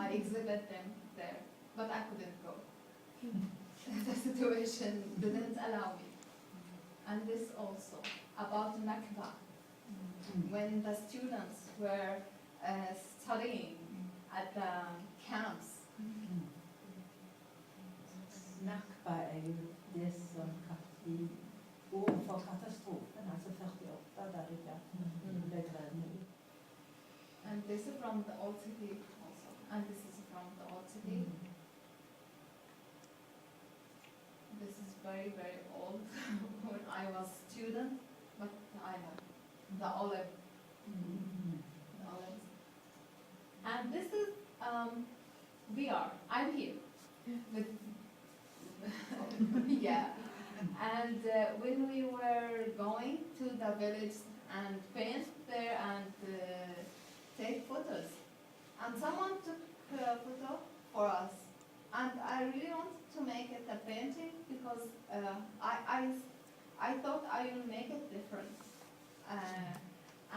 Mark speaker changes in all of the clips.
Speaker 1: I exhibit them there, but I couldn't go. The situation didn't allow me. And this also about Nakba, when the students were studying at the camps.
Speaker 2: Nakba jo det som i år for katastrofen, altså 48, der det ble drevet ut.
Speaker 1: And this is from the old city also. And this is from the old city. This is very, very old when I was student, but I know the olive. The olives. And this is I'm here with yeah. And when we were going to the village and paint there and take photos, and someone took a photo for us, and I really wanted to make it a painting because I thought I will make it different,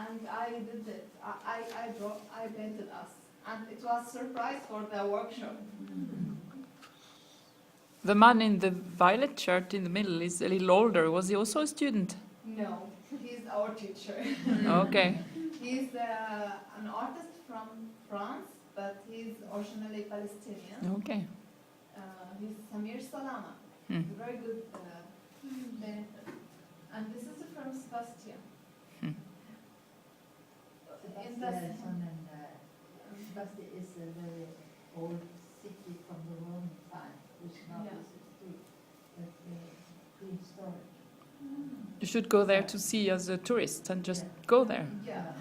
Speaker 1: and I did it. I painted us, and it was a surprise for the workshop.
Speaker 3: The man in the violet shirt in the middle is a little older. Was he also a student?
Speaker 1: No, he's our teacher.
Speaker 3: Okay.
Speaker 1: He's an artist from France, but he's originally Palestinian.
Speaker 3: Okay.
Speaker 1: He's Samir Salama.
Speaker 3: Hmm.
Speaker 1: He's a very good painter. And this is from Sebastian.
Speaker 2: Sebastian is a very old city from the Roman time, which Nablus is too, but prehistoric.
Speaker 3: You should go there to see as a tourist and just go there.
Speaker 1: Yeah.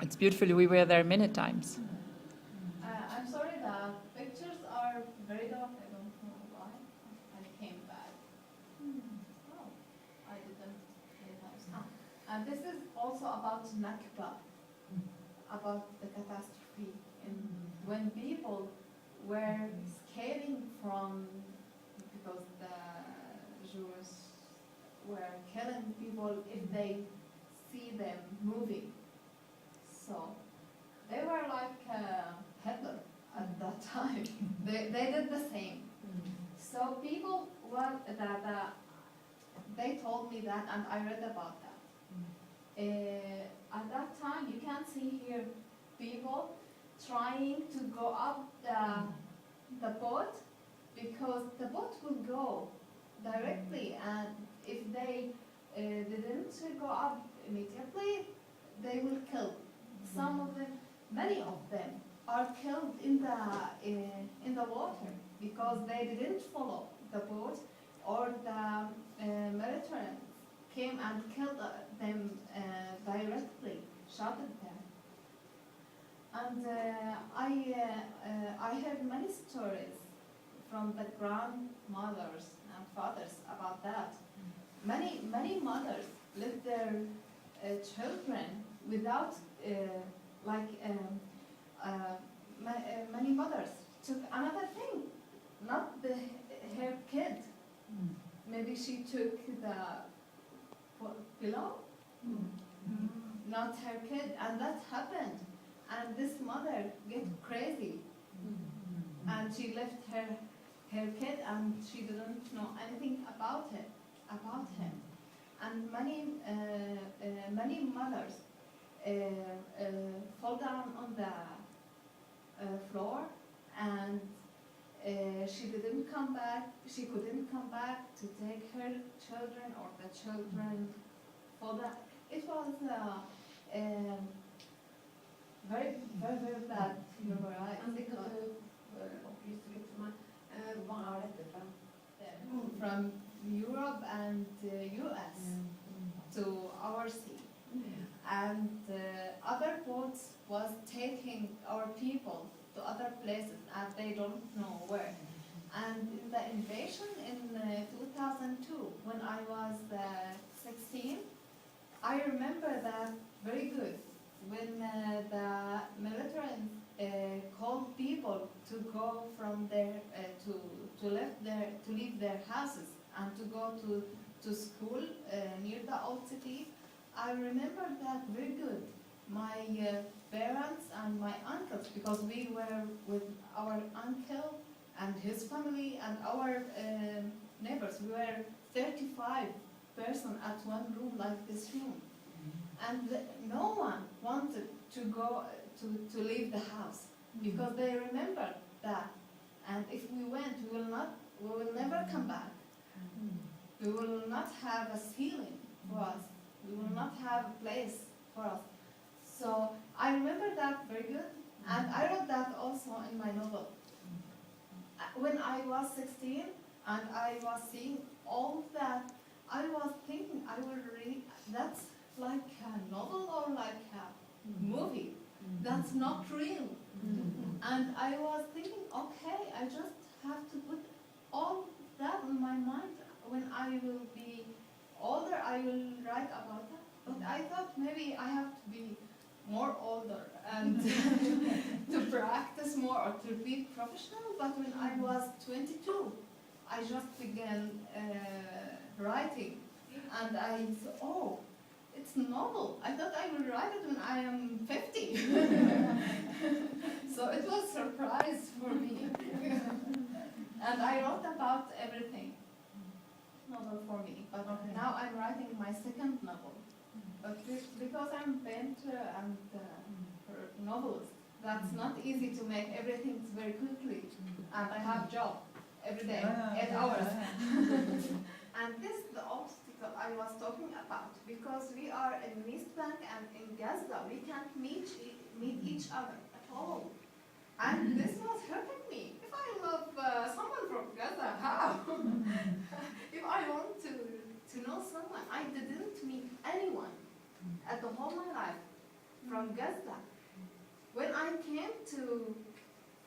Speaker 3: It's beautiful. We were there many times.
Speaker 1: I'm sorry, the pictures are very dark. I don't know why. I came back. Oh, I didn't realize. And this is also about Nakba, about the catastrophe, and when people were escaping from, because the Jews were killing people if they see them moving. So they were like Hitler at that time. They did the same. So people they told me that, and I read about that. At that time, you can see here people trying to go up the boat, because the boat will go directly, and if they didn't go up immediately, they will kill. Some of them, many of them, are killed in the water because they didn't follow the boat, or the military came and killed them directly, shot at them. And I heard many stories from the grandmothers and fathers about that. Many mothers left their children without, many mothers took another thing, not her kid. Maybe she took the pillow, not her kid, and that happened. And this mother get crazy, and she left her kid, and she didn't know anything about him. And many mothers fall down on the floor, and she couldn't come back to take her children, or the children fall down. It was very, very, very bad. You're right. From Europe and US to our sea. And other boats was taking our people to other places, and they don't know where. And in the invasion in 2002, when I was 16, I remember that very good. When the military called people to go from their to leave their houses and to go to school near the old city, I remember that very good, my parents and my uncles, because we were with our uncle and his family and our neighbors. We were 35 person at one room like this room. And no one wanted to go to leave the house because they remembered that. And if we went, we will never come back. We will not have a ceiling for us. We will not have a place for us. So I remember that very good, and I wrote that also in my novel. When I was 16 and I was seeing all that, I was thinking I will read, that's like a novel or like a movie. That's not real. And I was thinking, okay, I just have to put all that in my mind. When I will be older, I will write about that. But I thought maybe I have to be more older and to practice more or to be professional. But when I was 22, I just began writing. And I thought, oh, it's novel. I thought I would write it when I am 50. So it was a surprise for me. And I wrote about everything. Novel for me. But now I'm writing my second novel. But because I'm painter and novelist, that's not easy to make everything very quickly. And I have job every day, 8 hours. And this is the obstacle I was talking about, because we are in East Bank and in Gaza, we can't meet each other at all. And this was hurting me. If I love someone from Gaza, how? If I want to know someone, I didn't meet anyone at the whole my life from Gaza. When I came to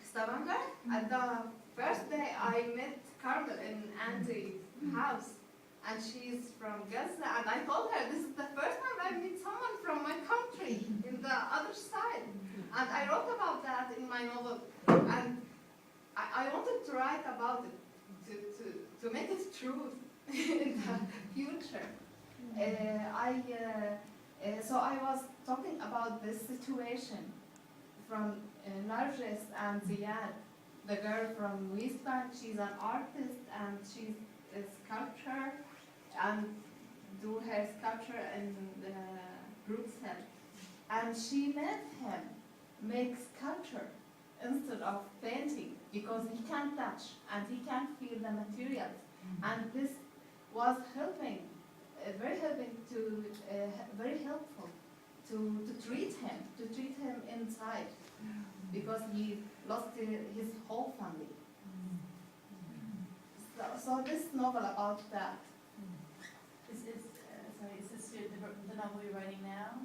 Speaker 1: Stavanger, at the first day I met Carmel in Auntie's house, and she's from Gaza, and I told her this is the first time I meet someone from my country in the other side. And I wrote about that in my novel, and I wanted to write about it, to make it true in the future. So I was talking about this situation from Narges and Ziad, the girl from East Bank. She's an artist and she's a sculptor and do her sculpture in Bruxelles. And she made him make sculpture instead of painting because he can't touch and he can't feel the materials. And this was helping, very helpful to treat him inside because he lost his whole family. So this novel about that.
Speaker 4: Is this the novel you're writing now,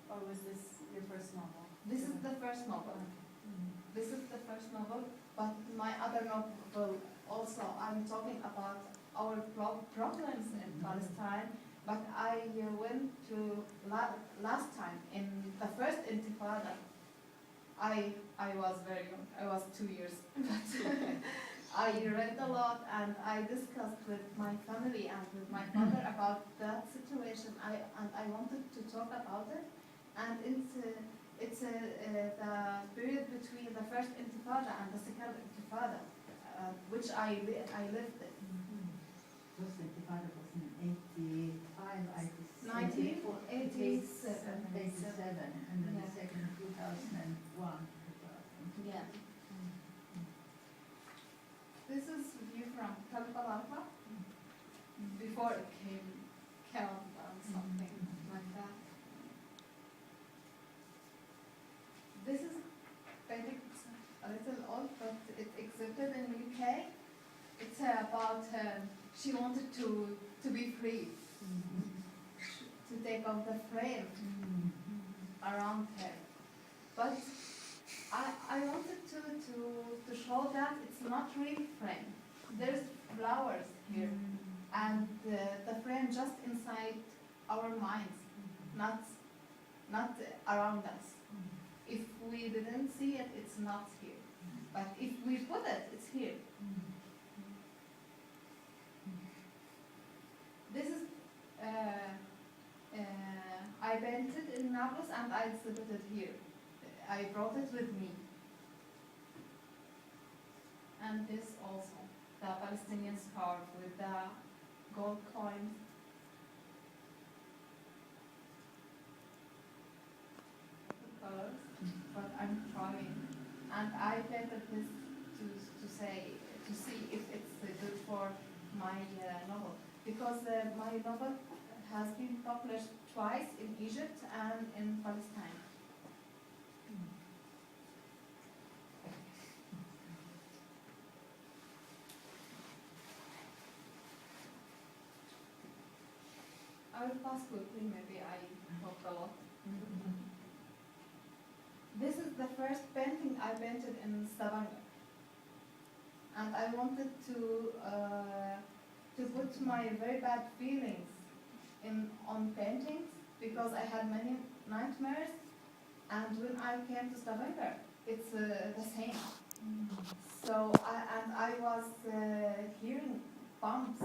Speaker 4: or was this your first novel?
Speaker 1: This is the first novel. This is the first novel, but my other novel also, I'm talking about our problems in Palestine, but I went to last time in the first Intifada. I was very young, I was 2 years, but I read a lot and I discussed with my family and with my father about that situation. I wanted to talk about it, and it's the period between the first Intifada and the second Intifada, which I lived in.
Speaker 2: First Intifada was in 85,
Speaker 1: 1987.
Speaker 2: 87, and then the second 2001.
Speaker 1: Yeah. This is view from Kalpalarpa before it came Kelm or something like that. This is painting a little old, but it exhibited in UK. It's about she wanted to be free, to take off the frame around her. But I wanted to show that it's not real frame. There's flowers here, and the frame just inside our minds, not around us. If we didn't see it, it's not here. But if we put it, it's here. This is I painted in Nablus and I exhibited here. I brought it with me. And this also, the Palestinian scarf with the gold coins. The colors, but I'm trying. And I painted this to see if it's good for my novel. Because my novel has been published twice in Egypt and in Palestine. I will pass quickly, maybe I talked a lot. This is the first painting I painted in Stavanger. And I wanted to put my very bad feelings on paintings because I had many nightmares, and when I came to Stavanger, it's the same. So I was hearing bumps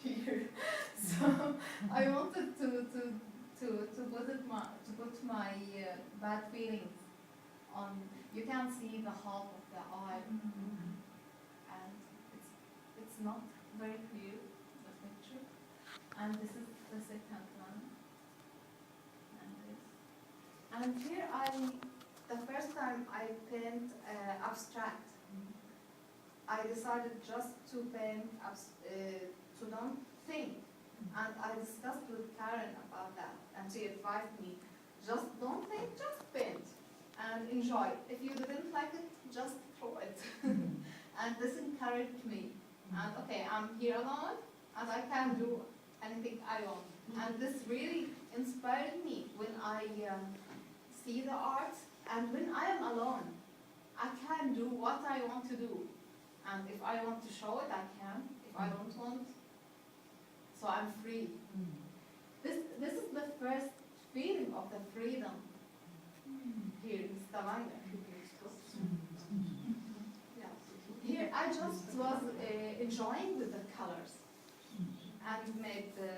Speaker 1: here, so I wanted to put my bad feelings on. You can see the half of the eye, and it's not very clear, the picture. And this is the second one. And here the first time I paint abstract, I decided just to paint, to don't think. And I discussed with Karen about that, and she advised me, just don't think, just paint, and enjoy. If you didn't like it, just throw it. And this encouraged me. And okay, I'm here alone, and I can do anything I want. And this really inspired me when I see the art, and when I am alone, I can do what I want to do. And if I want to show it, I can. If I don't want, so I'm free. This is the first feeling of the freedom here in Stavanger. Yeah. Here I just was enjoying with the colors and make the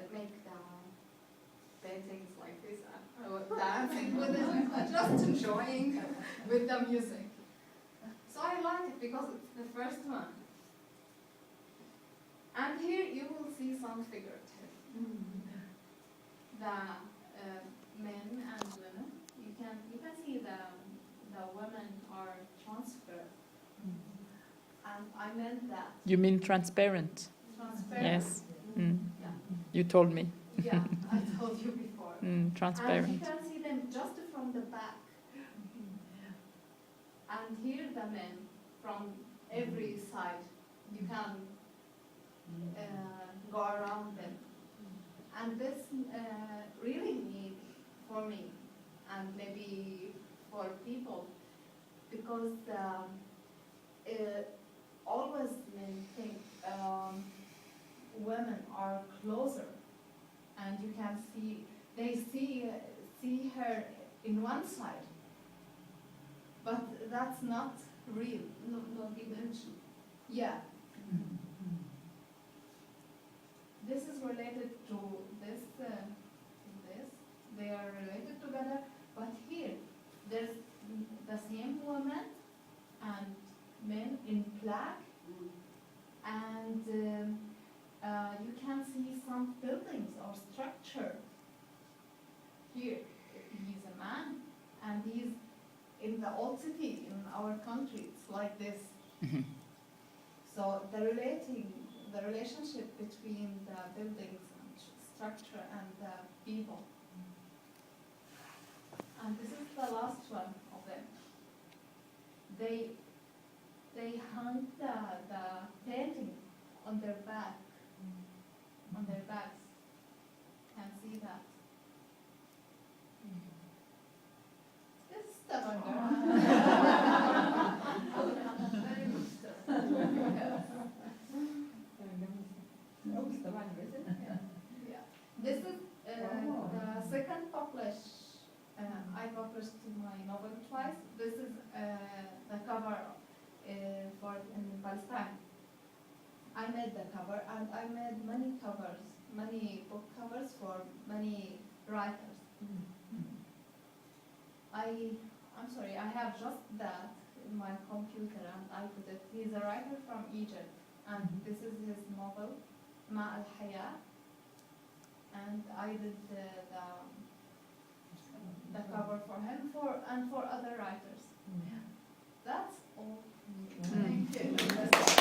Speaker 1: paintings like this. I was dancing with it, just enjoying with the music. So I like it because it's the first one. And here you will see some figurative. The men and women. You can see the women are transferred. And I meant that.
Speaker 3: You mean transparent?
Speaker 1: Transparent.
Speaker 3: Yes. Mm.
Speaker 1: Yeah.
Speaker 3: You told me.
Speaker 1: Yeah, I told you before.
Speaker 3: Transparent.
Speaker 1: And you can see them just from the back. And here the men from every side. You can go around them. And this really neat for me, and maybe for people, because always men think women are closer, and you can they see her in one side, but that's not real. No dimension. Yeah. This is related to this. They are related together, but here there's the same woman and men in black, and you can see some buildings or structure. Here he's a man, and he's in the old city in our country. It's like this. So the relationship between the buildings and structure and the people. And this is the last one of them. They hung the painting on their back, on their backs. Can see that. This is Stavanger. Very good stuff. Yeah. This is the second I published my novel twice. This is the cover for in Palestine. I made the cover, and I made many covers, many book covers for many writers. I'm sorry, I have just that in my computer and I put it. He's a writer from Egypt and this is his novel, Ma al-Haya. And I did the cover for him and for other writers. That's all. Thank you.